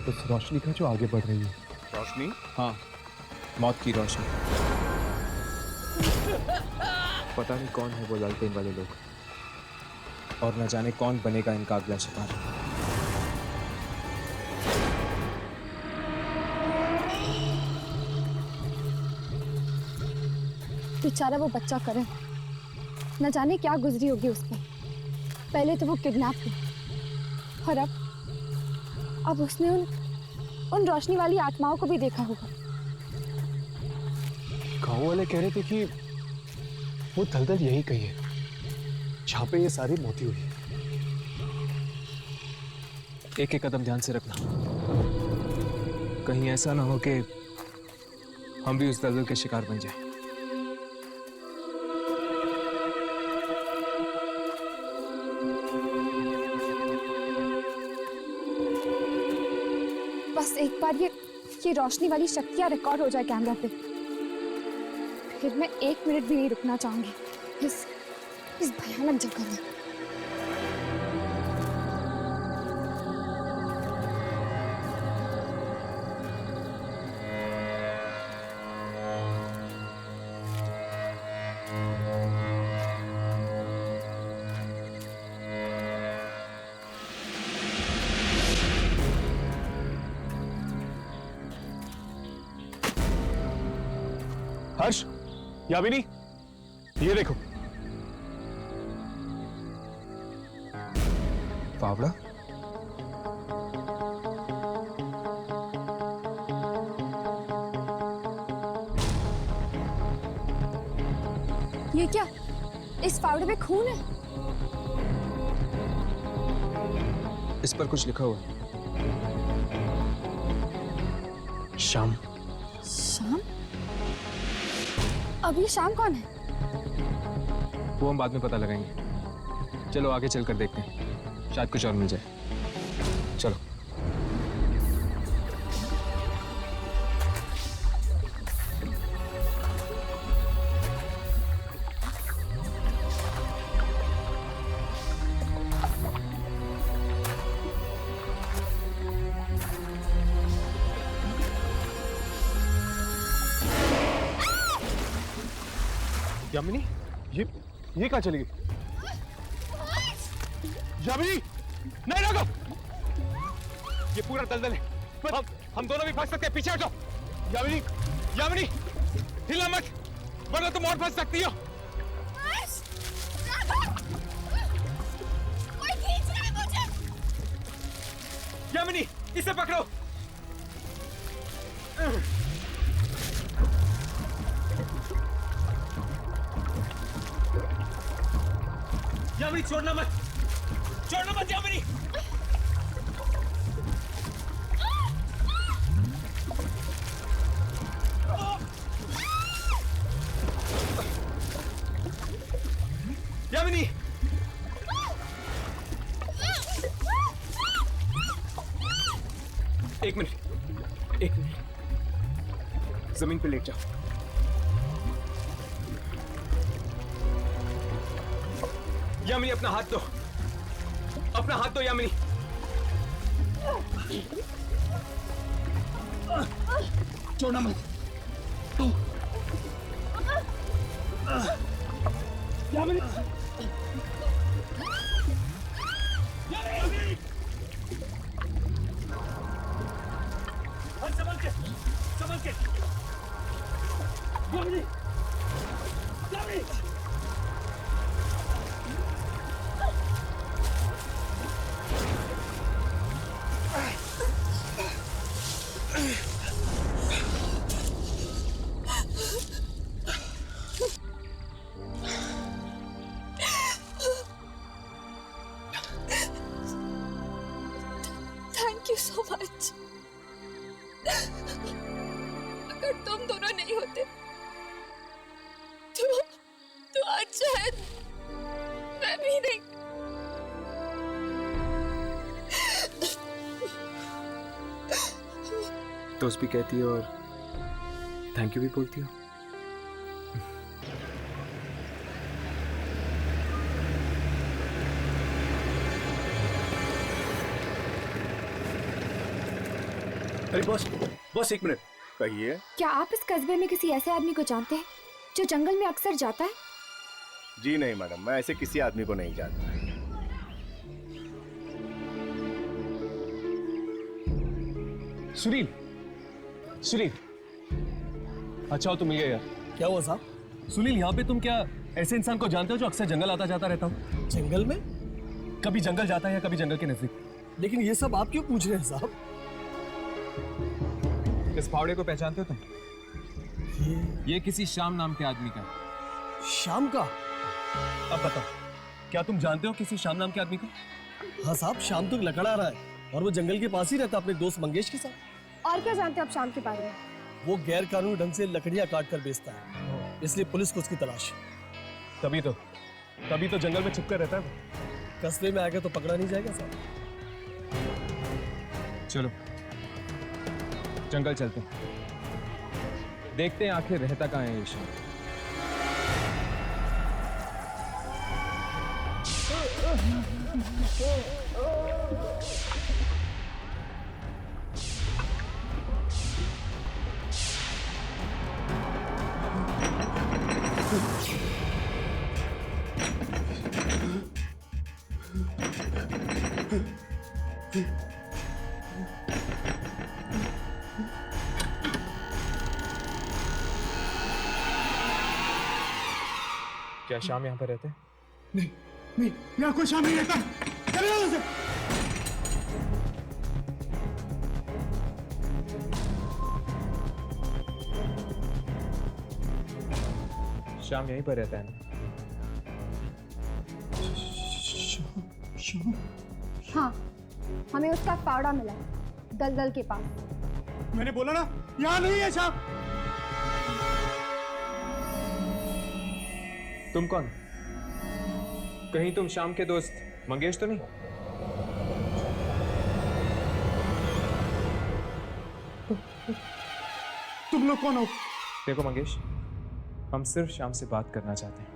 उस रोशनी का जो आगे बढ़ रही है। रोशनी? हाँ, मौत की रोशनी। पता नहीं कौन है वो लालटेन वाले लोग, और न जाने कौन बनेगा इनका अगला शिकार। बेचारा वो बच्चा करण, न जाने क्या गुजरी होगी उस पर। पहले तो वो किडनैप हुई और अब उसने उन रोशनी वाली आत्माओं को भी देखा होगा। गांव वाले कह रहे थे कि वो दलदल यही कही है जहां पे ये सारी मौतें हुई। एक एक कदम ध्यान से रखना, कहीं ऐसा ना हो कि हम भी उस दलदल के शिकार बन जाएं। बस एक बार ये रोशनी वाली शक्तियां रिकॉर्ड हो जाए कैमरा पे, फिर मैं 1 मिनट भी नहीं रुकना चाहूंगी इस भयानक जगह में। हर्ष, यामिनी, ये देखो। फावड़ा? ये क्या? इस फावड़े में खून है? इस पर कुछ लिखा हुआ है। शाम। शाम? अब ये शाम कौन है? वो हम बाद में पता लगाएंगे। चलो आगे चलकर देखते हैं, शायद कुछ और मिल जाए। चलो। यामिनी, ये कहाँ चली गई? यामिनी, नहीं रोको! ये पूरा दलदल है, हम दोनों भी फंस सकते हैं। पीछे हटो। यामिनी, यामिनी, हिलना मत, वरना तुम और फंस सकती हो। कोई खींच रहा है मुझे। यामिनी, इसे पकड़ो। यामिनी, छोड़ना मत, यामिनी। यामिनी, एक मिनट, जमीन पे लेट जाओ। यामिनी, अपना हाथ दो, यामिनी। छोड़ना मत। यामिनी, यामिनी, संभल के। Yamini, Yamini. Thank you so much. अगर तुम दोनों नहीं होते तो आज शायद मैं भी नहीं। दोस्त भी कहती हो और थैंक यू भी बोलती हो। अरे बॉस, बॉस एक मिनट। कहिए। क्या आप इस कस्बे में किसी ऐसे आदमी को जानते हैं जो जंगल में अक्सर जाता है? जी नहीं मैडम, मैं ऐसे किसी आदमी को नहीं जानता। सुनील, सुनील, अच्छा हो तुम ये यार। क्या हुआ साहब? सुनील, यहाँ पे तुम क्या ऐसे इंसान को जानते हो जो अक्सर जंगल आता जाता रहता हूँ? जंगल में? कभी जंगल जाता है या कभी जंगल के नजदीक। लेकिन ये सब आप क्यों पूछ रहे हैं साहब? इस फावड़े को पहचानते हो तुम? ये किसी श्याम नाम के आदमी का है। शाम का? अब बताओ, क्या तुम जानते हो किसी श्याम नाम के आदमी को? हाँ साहब, शाम तक लकड़ा रहा है और वो जंगल के पास ही रहता अपने दोस्त मंगेश के साथ। और क्या जानते हो आप शाम के बारे में? वो गैर कानूनी ढंग से लकड़ियां काट कर बेचता है, इसलिए पुलिस को उसकी तलाश है। तभी तो जंगल में छुपकर रहता है वो। कस्बे में आएगा तो पकड़ा नहीं जाएगा साहब। चलो जंगल चलते हैं, देखते हैं आखिर रहता कहाँ है ये श्याम। क्या श्याम यहाँ पर रहते हैं? नहीं, यहाँ कोई शाम नहीं रहता। चले जाओ यहाँ से। श्याम यहीं पर रहता है ना? हाँ, हमें उसका फावड़ा मिला है, दलदल के पास। मैंने बोला ना, यहाँ नहीं है शाम। तुम कौन? कहीं तुम श्याम के दोस्त मंगेश तो नहीं? तुम लोग कौन हो? देखो मंगेश, हम सिर्फ श्याम से बात करना चाहते हैं।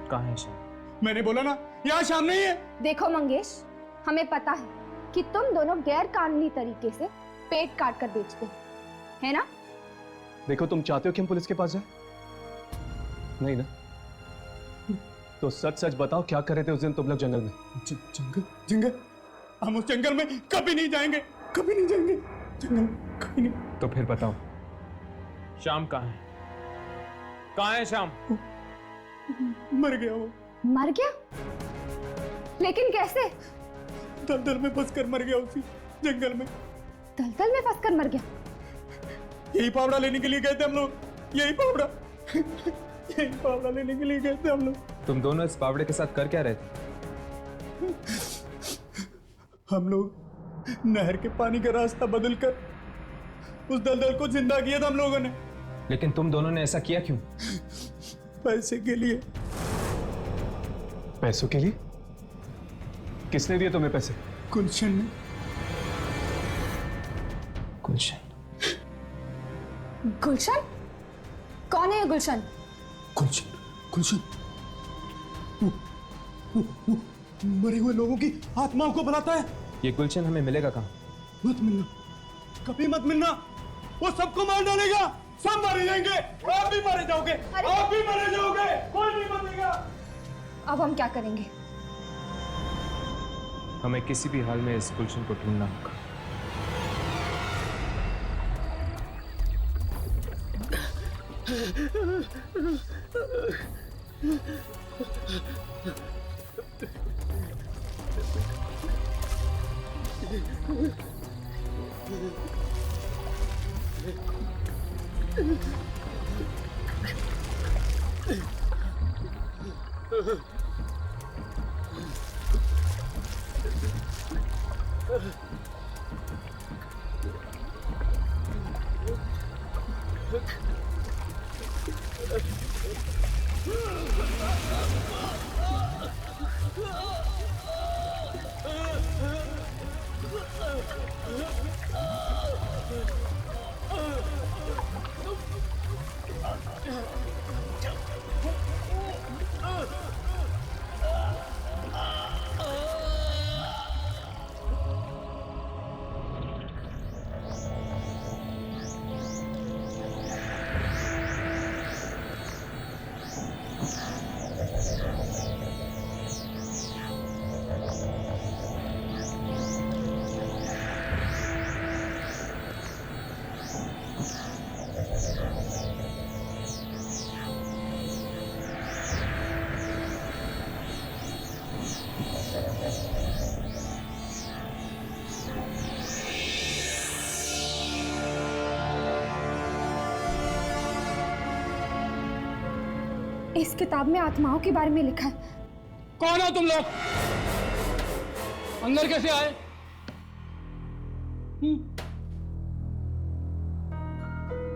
कहाँ है श्याम? मैंने बोला ना, यहाँ शाम नहीं है। देखो मंगेश, हमें पता है कि तुम दोनों गैर कानूनी तरीके से पेट काट कर बेचते है ना? देखो, तुम चाहते हो कि हम पुलिस के पास जाए? नहीं ना? तो सच सच बताओ, क्या कर रहे थे उस दिन तुम लोग जंगल में? जंगल? हम उस जंगल में कभी नहीं जाएंगे, कभी नहीं जाएंगे। जंगल कभी नहीं। तो फिर बताओ, श्याम कहाँ है? कहाँ है श्याम? मर गया वो। मर गया? लेकिन कैसे? दलदल में फंसकर मर गया उसी जंगल में। दलदल में फंसकर मर गया? यही फावड़ा लेने के लिए गए थे हम लोग। यही फावड़ा लेने के लिए गए थे हम लोग। तुम दोनों इस फावड़े के साथ कर क्या रहे थे? हम लोग नहर के पानी का रास्ता बदलकर उस दलदल को जिंदा किया था हम लोगों ने। लेकिन तुम दोनों ने ऐसा किया क्यों? पैसे के लिए। पैसों के लिए? किसने दिए तुम्हें पैसे? गुलशन ने। गुलशन? गुलशन? कौन है ये गुलशन? गुलशन वो मरे हुए लोगों की आत्माओं को बुलाता है। ये गुलशन हमें मिलेगा कहाँ? मत मिलना, कभी मत मिलना। वो सबको मार डालेगा, सब मारे जाएंगे। आप भी मारे जाओगे, आप भी मारे जाओगे, कोई नहीं बचेगा। अब हम क्या करेंगे? हमें किसी भी हाल में इस गुलशन को ढूंढना होगा। इस किताब में आत्माओं के बारे में लिखा है। कौन हो तुम लोग? अंदर कैसे आए?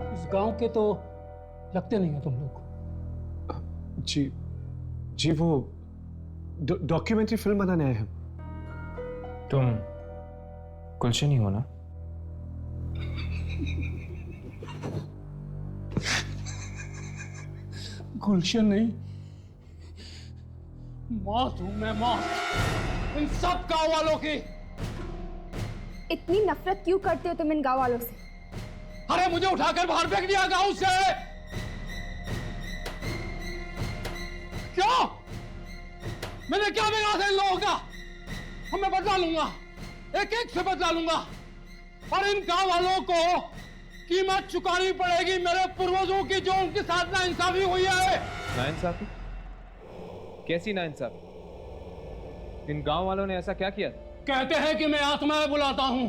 इस गांव के तो लगते नहीं हो तुम लोग। जी जी, वो डॉक्यूमेंट्री फिल्म बनाने आए हैं। तुम गुलशन ही हो ना? गुलशन नहीं, मौत हूं मैं, मौत इन सब गांव वालों की। इतनी नफरत क्यों करते हो तुम इन गांव वालों से? अरे मुझे उठाकर बाहर फेंक दिया गांव से। क्यों? मैंने क्या बिगाड़ा था इन लोगों का? अब मैं बदला लूंगा, एक एक से बदला लूंगा, और इन गांव वालों को कीमत चुकानी पड़ेगी मेरे पूर्वजों की, जो उनके साथ नाइंसाफी हुई है। नाइंसाफी? कैसी नाइंसाफी? इन गांव वालों ने ऐसा क्या किया? कहते हैं कि मैं आत्माएं बुलाता हूं।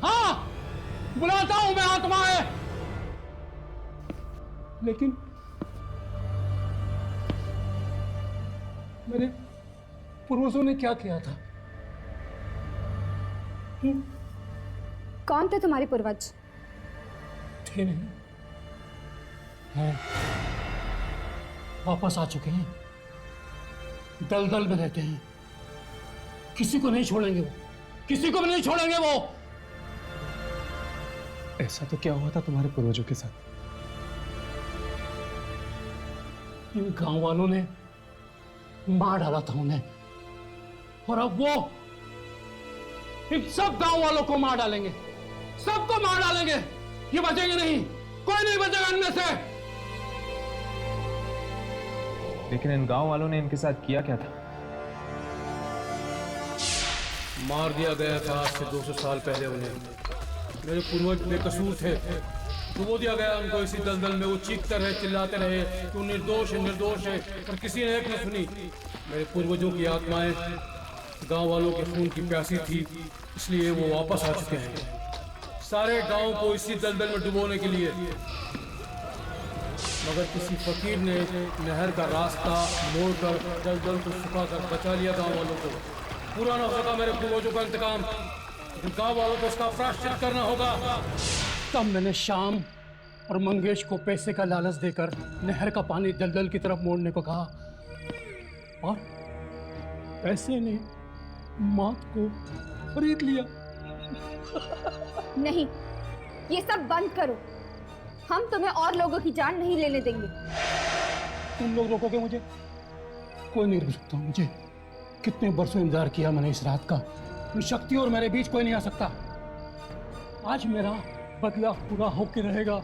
हाँ, बुलाता हूं मैं आत्माएं, लेकिन मेरे पूर्वजों ने क्या किया था? कौन थे तुम्हारे पूर्वज? थे नहीं, हैं, वापस आ चुके हैं, दलदल में रहते हैं, किसी को नहीं छोड़ेंगे वो, किसी को भी नहीं छोड़ेंगे वो। ऐसा तो क्या हुआ था तुम्हारे पूर्वजों के साथ? इन गांव वालों ने मार डाला था उन्हें, और अब वो इन सब गांव वालों को मार डालेंगे, सबको मार डालेंगे। ये बचेंगे नहीं, कोई नहीं बचेगा इनमें से। लेकिन इन गांव वालों ने इनके साथ किया क्या था? मार दिया गया था आज से 200 साल पहले उन्हें। मेरे पूर्वज बेकसूर थे, डुबो दिया गया उनको इसी दलदल में। वो चीखते रहे, चिल्लाते रहे कि वो निर्दोष है, निर्दोष है, पर किसी ने एक न सुनी। मेरे पूर्वजों की आत्माएं गांव वालों के खून की प्यासी थी, इसलिए वो वापस आ चुके हैं सारे गांव को इसी दलदल में डुबोने के लिए। मगर किसी फकीर ने नहर का रास्ता मोड़कर दलदल को सुखाकर बचा लिया गांव वालों को। पूरा न हो सका मेरे पूर्वजों का इंतकाम, लेकिन गांव वालों को उसका प्रायश्चित करना होगा। तब मैंने श्याम और मंगेश को पैसे का लालच देकर नहर का पानी दलदल की तरफ मोड़ने को कहा, और पैसे ने मौत को खरीद लिया। नहीं, ये सब बंद करो। हम तुम्हें और लोगों की जान नहीं लेने देंगे। तुम लोग रोकोगे मुझे? कोई नहीं रोक सकता मुझे। कितने बरसों इंतजार किया मैंने इस रात का। मेरी शक्ति और मेरे बीच कोई नहीं आ सकता। आज मेरा बदला पूरा होके रहेगा,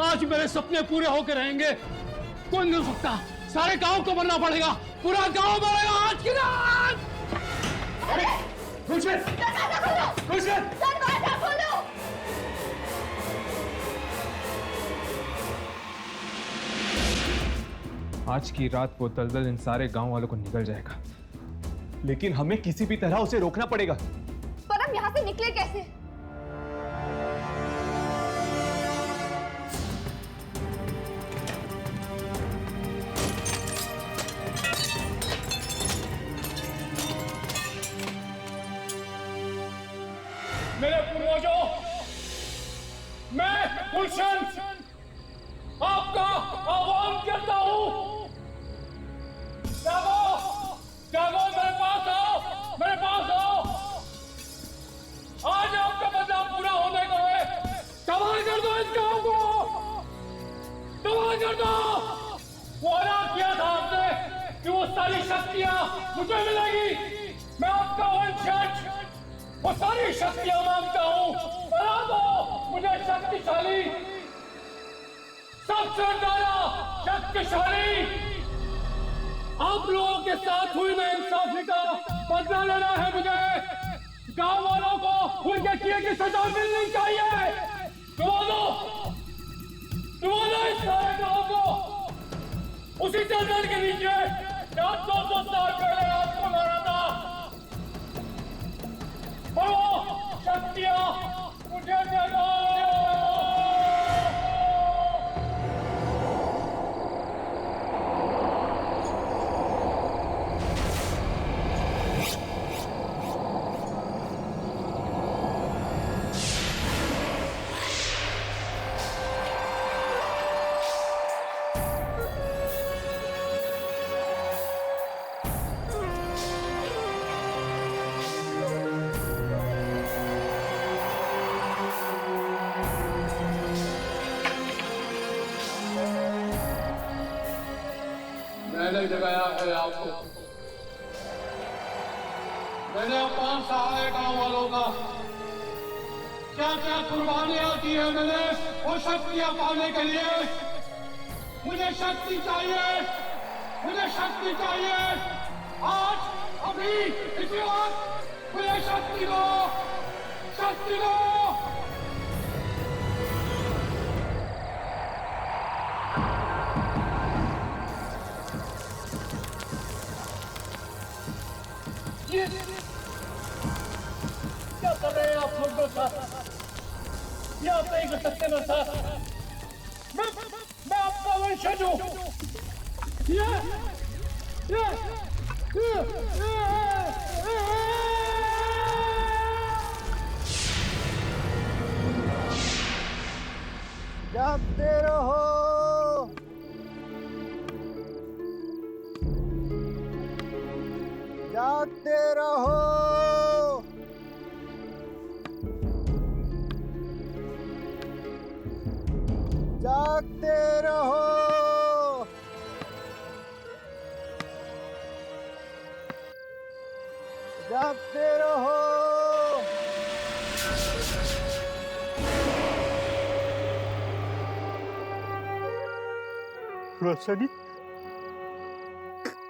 आज मेरे सपने पूरे होके रहेंगे। कोई नहीं रोक सकता, सारे गांव को मरना पड़ेगा, पूरा गांव मरेगा आज की रात। गुलशन! गुलशन! दरवाजा खोलो! आज की रात वो दलदल इन सारे गांव वालों को निगल जाएगा। लेकिन हमें किसी भी तरह उसे रोकना पड़ेगा। पर हम यहाँ से निकले कैसे? मेरे पूर्वजों, मैं गुलशन आपका आह्वान करता हूँ। जागो, जागो, मेरे पास आओ, मेरे पास आओ। आज आपका बदला पूरा होने को है। तबाह कर दो इस गांव को, तबाह कर दो। वादा किया था आपने कि वो सारी शक्तियां मुझे मिलेगी। मैं आपका वंशज वो सारी शक्तियां मांगता हूँ। बना दो मुझे शक्तिशाली, सबसे ज्यादा शक्तिशाली। आप लोगों के साथ हुई नाइंसाफी का बदला लेना है मुझे। गांव वालों को उनके किए की सजा मिलनी चाहिए। डुबो दो, डुबो दो इस सारे गांव को उसी दलदल के नीचे जहां 200 साल पहले आपको मारा था। और वो शक्तियां मुझे दे दो। नहीं जगाया है आपको। मैंने अपमान सहा है गांव वालों का। क्या क्या कुर्बानियां दी है मैंने वो शक्तियां पाने के लिए। मुझे शक्ति चाहिए, मुझे शक्ति चाहिए। आज अभी इसी वक्त मुझे शक्ति दो, शक्ति दो। क्या कर रहे हैं आप लोग मेरे साथ? ये आप नहीं कर सकते मेरे साथ। मैं आपका वंशज हूँ। जागते रहो, जागते रहो, जागते रहो। जागते रहो। रोशनी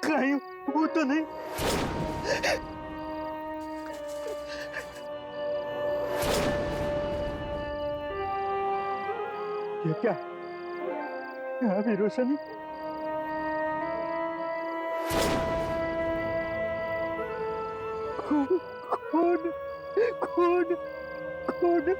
कहीं वो तो नहीं? ये क्या? यहाँ भी रोशनी? कौन कौन कौन कौन?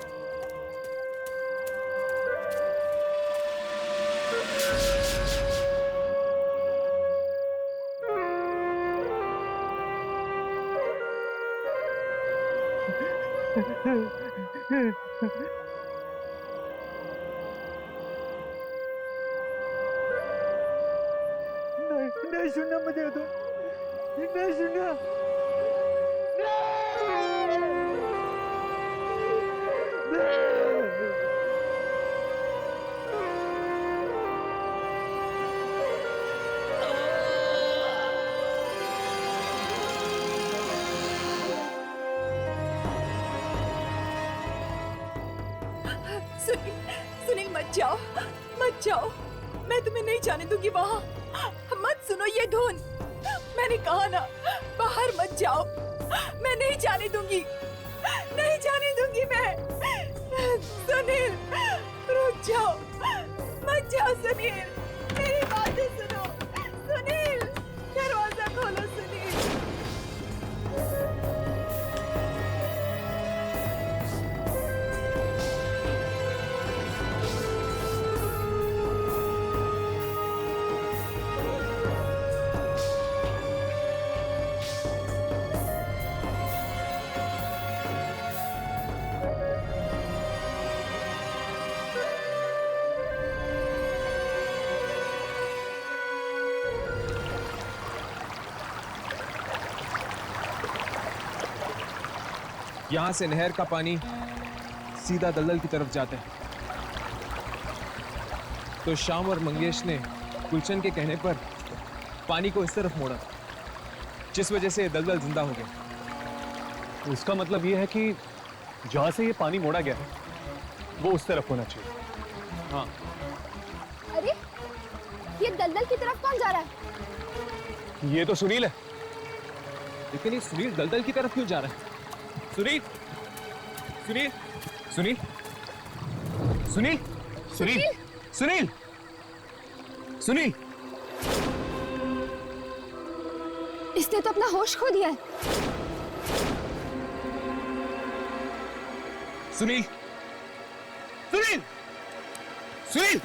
नहीं सुनना मुझे तो, नहीं सुनना। सुनील मत जाओ, मत जाओ। मैं तुम्हें नहीं जाने दूंगी वहाँ। मत सुनो ये धुन। मैंने कहा ना, बाहर मत जाओ। मैं नहीं जाने दूंगी, नहीं जाने दूंगी मैं। सुनील रुक जाओ, मत जाओ सुनील, मेरी बातें सुनो। सुनील दरवाजा खोलो सुनील। यहां से नहर का पानी सीधा दलदल की तरफ जाता है। तो श्याम और मंगेश ने गुलशन के कहने पर पानी को इस तरफ मोड़ा, जिस वजह से दलदल जिंदा हो गया। इसका मतलब ये है कि जहां से ये पानी मोड़ा गया है वो उस तरफ होना चाहिए। हाँ, अरे ये दलदल की तरफ कौन जा रहा है? ये तो सुनील है। लेकिन ये सुनील दलदल की तरफ क्यों जा रहा है? सुनील, सुनील, सुनील, सुनील, सुनील, सुनील, सुनील। इसने तो अपना होश खो दिया है। सुनील, सुनील, सुनील।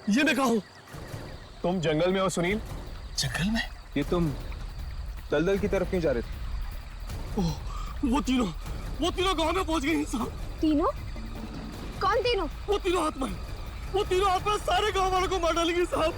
ये मैं कहा हूं? तुम जंगल में हो सुनील? जंगल में? ये तुम दलदल की तरफ क्यों जा रहे थे? वो तीनों गांव में पहुंच गए साहब। तीनों? कौन तीनों? वो तीनों आत्मा सारे गांव वालों को मार डालेंगे साहब।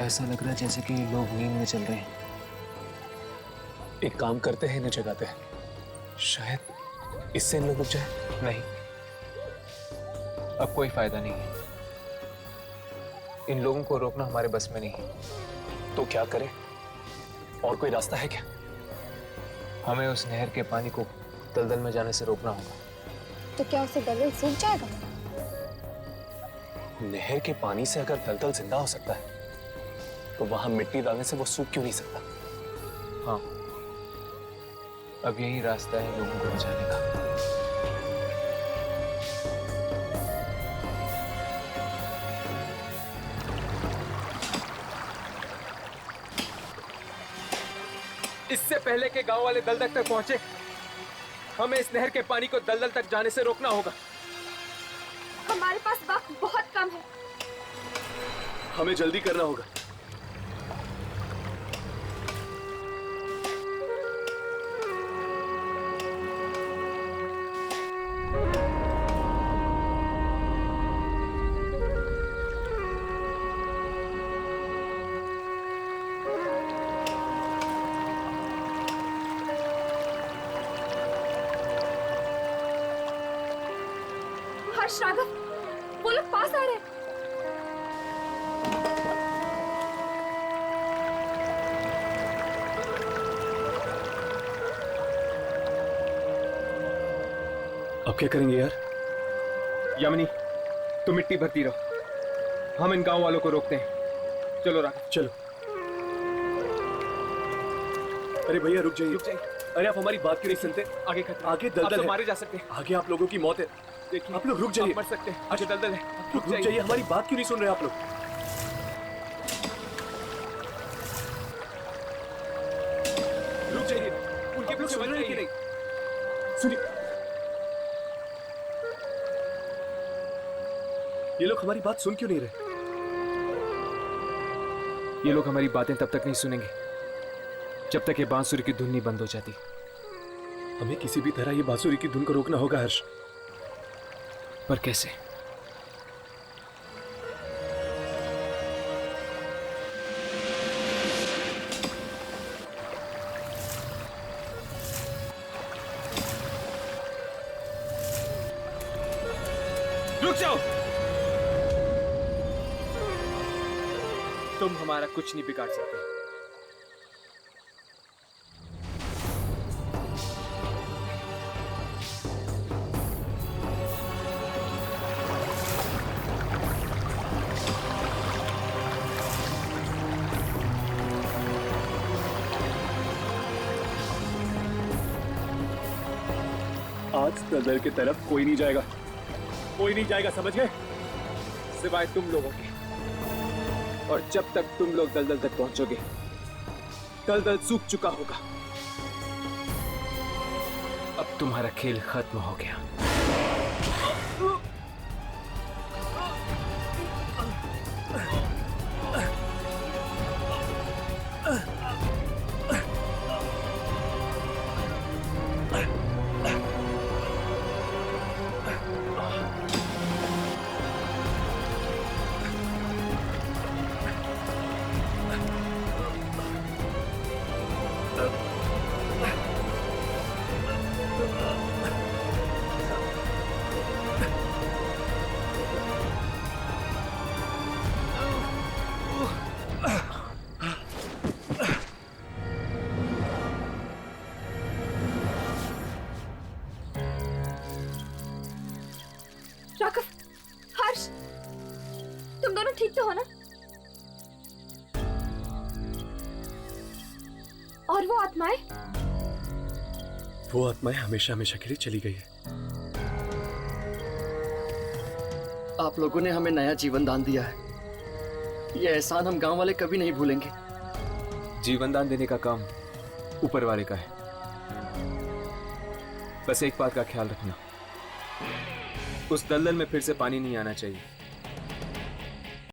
ऐसा लग रहा है जैसे कि लोग नींद में चल रहे हैं। एक काम करते हैं, इन्हें जगाते हैं, शायद इससे इन लोग रुक जाए। नहीं, अब कोई फायदा नहीं है। इन लोगों को रोकना हमारे बस में नहीं है। तो क्या करें? और कोई रास्ता है क्या? हमें उस नहर के पानी को दलदल में जाने से रोकना होगा। तो क्या उसे दलदल सूख जाएगा? नहर के पानी से अगर दलदल जिंदा हो सकता है तो वहां मिट्टी डालने से वो सूख क्यों नहीं सकता? हाँ, अब यही रास्ता है लोगों को बचाने का। इससे पहले के गांव वाले दलदल तक पहुंचे, हमें इस नहर के पानी को दलदल तक जाने से रोकना होगा। हमारे पास वक्त बहुत कम है। हमें जल्दी करना होगा। हर्ष, राघव, वो लोग पास आ रहे हैं। अब क्या करेंगे यार? यामिनी, तुम मिट्टी भरती रहो, हम इन गांव वालों को रोकते हैं। चलो राघव, चलो। अरे भैया रुक जाइए, रुक जाइए। अरे आप हमारी बात क्यों नहीं सुनते? आगे खतरा, आगे दलदल आप तो है। मारे जा सकते हैं। आगे आप लोगों की मौत है। देखिए, आप लोग रुक जाइए। आप मर सकते हैं। आगे दलदल है, रुक जाइए, हमारी बात क्यों नहीं सुन रहे आप लोग? रुक जाइए, उनके पीछे सुन रहे हैं कि नहीं? सुनिए, ये लोग हमारी बात सुन क्यों नहीं रहे? ये लोग हमारी बातें तब तक नहीं सुनेंगे जब तक ये बांसुरी की धुन नहीं बंद हो जाती। हमें किसी भी तरह ये बांसुरी की धुन को रोकना होगा हर्ष। पर कैसे? रुक जाओ! तुम हमारा कुछ नहीं बिगाड़ सकते। आज दलदल की तरफ कोई नहीं जाएगा, कोई नहीं जाएगा, समझ गए? सिवाय तुम लोगों के। और जब तक तुम लोग दलदल तक पहुंचोगे, दलदल सूख चुका होगा। अब तुम्हारा खेल खत्म हो गया। राघव, हर्ष, तुम दोनों ठीक तो हो ना? और वो आत्माएं? वो आत्माएं हमेशा हमेशा के लिए चली गई है। आप लोगों ने हमें नया जीवन दान दिया है। ये एहसान हम गांव वाले कभी नहीं भूलेंगे। जीवन दान देने का काम ऊपर वाले का है। बस एक बात का ख्याल रखना, उस दलदल में फिर से पानी नहीं आना चाहिए।